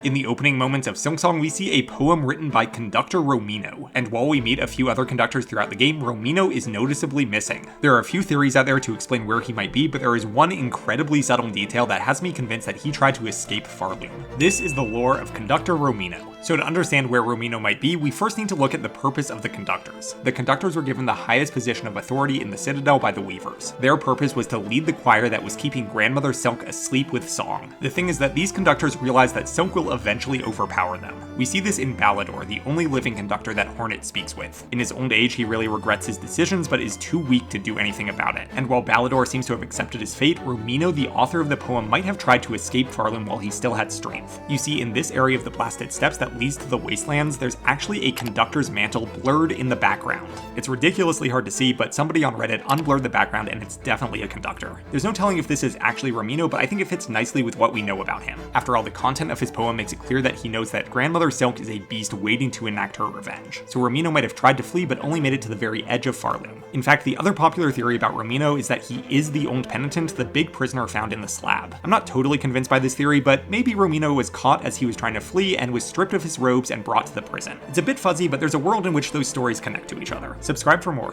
In the opening moments of Silksong, we see a poem written by Conductor Romino, and while we meet a few other conductors throughout the game, Romeino is noticeably missing. There are a few theories out there to explain where he might be, but there is one incredibly subtle detail that has me convinced that he tried to escape Pharloom. This is the lore of Conductor Romino. So to understand where Romeino might be, we first need to look at the purpose of the conductors. The conductors were given the highest position of authority in the Citadel by the Weavers. Their purpose was to lead the choir that was keeping Grandmother Silk asleep with song. The thing is that these conductors realize that Silk will eventually overpower them. We see this in Balador, the only living conductor that Hornet speaks with. In his old age, he really regrets his decisions, but is too weak to do anything about it. And while Balador seems to have accepted his fate, Romeino, the author of the poem, might have tried to escape Pharloom while he still had strength. You see, in this area of the blasted steppes that leads to the wastelands, there's actually a conductor's mantle blurred in the background. It's ridiculously hard to see, but somebody on Reddit unblurred the background and it's definitely a conductor. There's no telling if this is actually Romeino, but I think it fits nicely with what we know about him. After all, the content of his poem makes it clear that he knows that Grandmother Silk is a beast waiting to enact her revenge. So Romeino might have tried to flee, but only made it to the very edge of Pharloom. In fact, the other popular theory about Romeino is that he is the old penitent, the big prisoner found in the slab. I'm not totally convinced by this theory, but maybe Romeino was caught as he was trying to flee and was stripped of his robes and brought to the prison. It's a bit fuzzy, but there's a world in which those stories connect to each other. Subscribe for more.